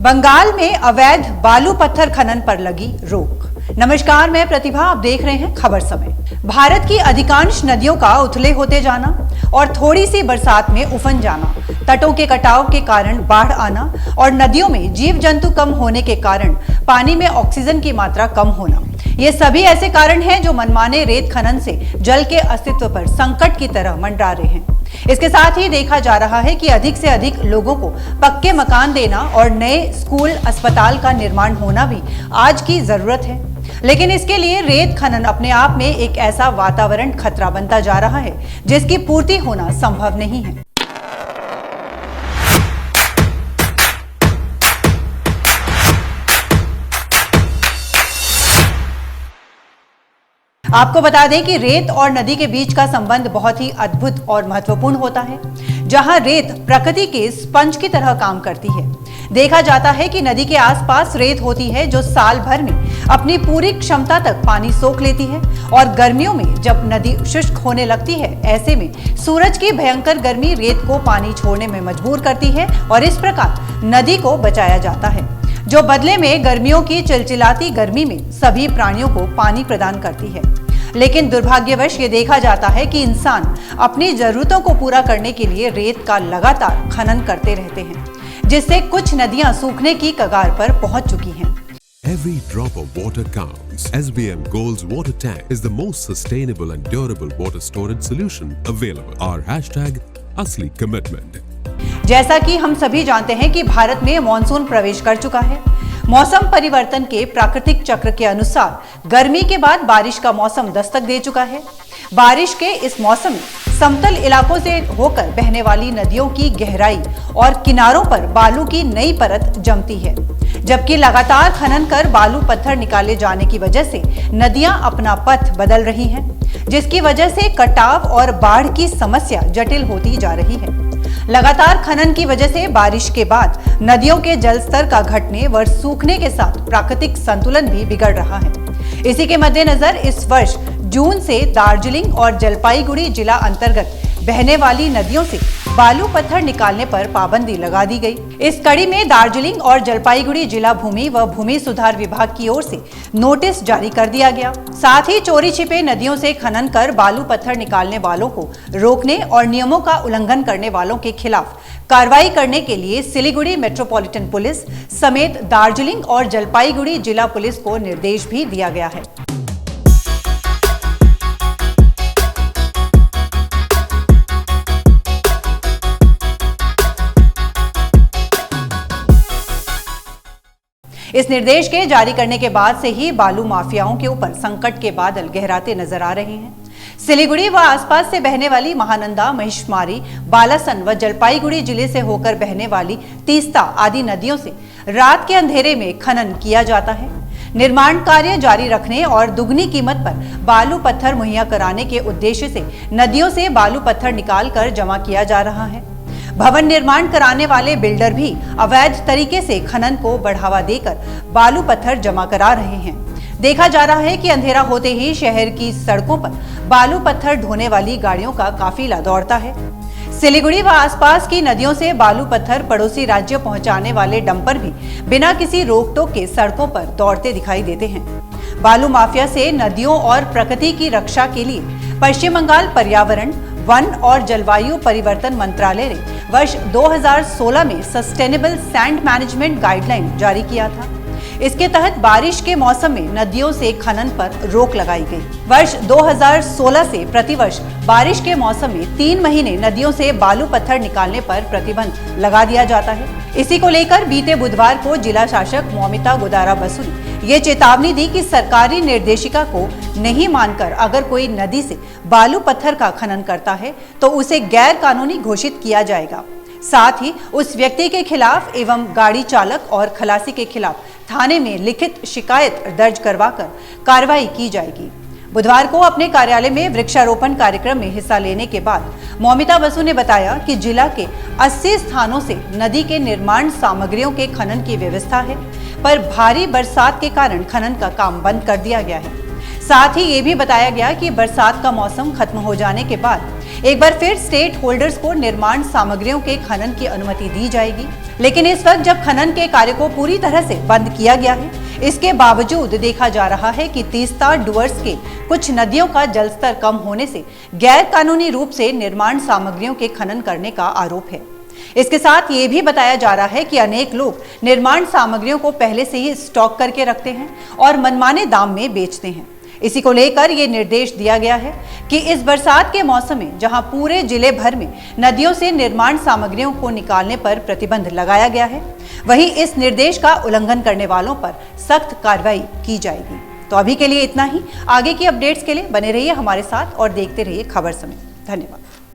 बंगाल में अवैध बालू पत्थर खनन पर लगी रोक। नमस्कार, मैं प्रतिभा, आप देख रहे हैं खबर समय। भारत की अधिकांश नदियों का उथले होते जाना और थोड़ी सी बरसात में उफन जाना, तटों के कटाव के कारण बाढ़ आना और नदियों में जीव जंतु कम होने के कारण पानी में ऑक्सीजन की मात्रा कम होना, ये सभी ऐसे कारण हैं जो मनमाने रेत खनन से जल के अस्तित्व पर संकट की तरह मंडरा रहे हैं। इसके साथ ही देखा जा रहा है कि अधिक से अधिक लोगों को पक्के मकान देना और नए स्कूल, अस्पताल का निर्माण होना भी आज की जरूरत है। लेकिन इसके लिए रेत खनन अपने आप में एक ऐसा वातावरण खतरा बनता जा रहा है जिसकी पूर्ति होना संभव नहीं है। आपको बता दें कि रेत और नदी के बीच का संबंध बहुत ही अद्भुत और महत्वपूर्ण होता है। जहां रेत प्रकृति के स्पंज की तरह काम करती है। देखा जाता है कि नदी के आसपास रेत होती है जो साल भर में अपनी पूरी क्षमता तक पानी सोख लेती है और गर्मियों में जब नदी शुष्क होने लगती है, ऐसे में सूरज की भयंकर गर्मी रेत को पानी छोड़ने में मजबूर करती है और इस प्रकार नदी को बचाया जाता है, जो बदले में गर्मियों की चिलचिलाती गर्मी में सभी प्राणियों को पानी प्रदान करती है। लेकिन दुर्भाग्यवश ये देखा जाता है कि इंसान अपनी जरूरतों को पूरा करने के लिए रेत का लगातार खनन करते रहते हैं, जिससे कुछ नदियां सूखने की कगार पर पहुंच चुकी हैं। Every drop of water counts. SBM Gold's water tank is the most sustainable and durable water storage solution available. Our hashtag असली commitment. जैसा कि हम सभी जानते हैं कि भारत में मानसून प्रवेश कर चुका है। मौसम परिवर्तन के प्राकृतिक चक्र के अनुसार गर्मी के बाद बारिश का मौसम दस्तक दे चुका है। बारिश के इस मौसम में समतल इलाकों से होकर बहने वाली नदियों की गहराई और किनारों पर बालू की नई परत जमती है, जबकि लगातार खनन कर बालू पत्थर निकाले जाने की वजह से नदियां अपना पथ बदल रही हैं, जिसकी वजह से कटाव और बाढ़ की समस्या जटिल होती जा रही है। लगातार खनन की वजह से बारिश के बाद नदियों के जल स्तर का घटने व सूखने के साथ प्राकृतिक संतुलन भी बिगड़ रहा है। इसी के मद्देनजर इस वर्ष जून से दार्जिलिंग और जलपाईगुड़ी जिला अंतर्गत बहने वाली नदियों से बालू पत्थर निकालने पर पाबंदी लगा दी गई। इस कड़ी में दार्जिलिंग और जलपाईगुड़ी जिला भूमि व भूमि सुधार विभाग की ओर से नोटिस जारी कर दिया गया। साथ ही चोरी छिपे नदियों से खनन कर बालू पत्थर निकालने वालों को रोकने और नियमों का उल्लंघन करने वालों के खिलाफ कार्रवाई करने के लिए सिलीगुड़ी मेट्रोपॉलिटन पुलिस समेत दार्जिलिंग और जलपाईगुड़ी जिला पुलिस को निर्देश भी दिया गया है। इस निर्देश के जारी करने के बाद से ही बालू माफियाओं के ऊपर संकट के बादल गहराते नजर आ रहे हैं। सिलीगुड़ी व आसपास से बहने वाली महानंदा, महिषमारी, बालासन व जलपाईगुड़ी जिले से होकर बहने वाली तीस्ता आदि नदियों से रात के अंधेरे में खनन किया जाता है। निर्माण कार्य जारी रखने और दुगनी कीमत पर बालू पत्थर मुहैया कराने के उद्देश्य से नदियों से बालू पत्थर निकाल कर जमा किया जा रहा है। भवन निर्माण कराने वाले बिल्डर भी अवैध तरीके से खनन को बढ़ावा देकर बालू पत्थर जमा करा रहे हैं। देखा जा रहा है कि अंधेरा होते ही शहर की सड़कों पर बालू पत्थर ढोने वाली गाड़ियों का काफिला दौड़ता है। सिलीगुड़ी व आसपास की नदियों से बालू पत्थर पड़ोसी राज्य पहुंचाने वाले डंपर भी बिना किसी रोक टोक के सड़कों पर दौड़ते दिखाई देते हैं। बालू माफिया से नदियों और प्रकृति की रक्षा के लिए पश्चिम बंगाल पर्यावरण, वन और जलवायु परिवर्तन मंत्रालय ने वर्ष 2016 में सस्टेनेबल सैंड मैनेजमेंट गाइडलाइन जारी किया था। इसके तहत बारिश के मौसम में नदियों से खनन पर रोक लगाई गई। वर्ष 2016 से प्रतिवर्ष बारिश के मौसम में 3 महीने नदियों से बालू पत्थर निकालने पर प्रतिबंध लगा दिया जाता है। इसी को लेकर बीते बुधवार को जिला शासक मौमिता गोदारा बसु ने ये चेतावनी दी कि सरकारी निर्देशिका को नहीं मानकर अगर कोई नदी से बालू पत्थर का खनन करता है तो उसे गैर कानूनी घोषित किया जाएगा। साथ ही उस व्यक्ति के खिलाफ एवं गाड़ी चालक और खलासी के खिलाफ थाने में लिखित शिकायत दर्ज करवाकर कार्रवाई की जाएगी। बुधवार को अपने कार्यालय में वृक्षारोपण कार्यक्रम में हिस्सा लेने के बाद मौमिता बसु ने बताया कि जिला के 80 स्थानों से नदी के निर्माण सामग्रियों के खनन की व्यवस्था है, पर भारी बरसात के कारण खनन का काम बंद कर दिया गया है। साथ ही ये भी बताया गया कि बरसात का मौसम खत्म हो जाने के बाद एक बार फिर स्टेट होल्डर्स को निर्माण सामग्रियों के खनन की अनुमति दी जाएगी, लेकिन इस वक्त जब खनन के कार्य को पूरी तरह से बंद किया गया है, इसके बावजूद देखा जा रहा है कि तीस्ता डुवर्स के कुछ नदियों का जलस्तर कम होने से गैर कानूनी रूप से निर्माण सामग्रियों के खनन करने का आरोप है। इसके साथ ये भी बताया जा रहा है कि अनेक लोग निर्माण सामग्रियों को पहले से ही स्टॉक करके रखते हैं और मनमाने दाम में बेचते हैं। इसी को लेकर ये निर्देश दिया गया है कि इस बरसात के मौसम में जहां पूरे जिले भर में नदियों से निर्माण सामग्रियों को निकालने पर प्रतिबंध लगाया गया है, वहीं इस निर्देश का उल्लंघन करने वालों पर सख्त कार्रवाई की जाएगी। तो अभी के लिए इतना ही। आगे की अपडेट्स के लिए बने रहिए हमारे साथ और देखते रहिए खबर समय। धन्यवाद।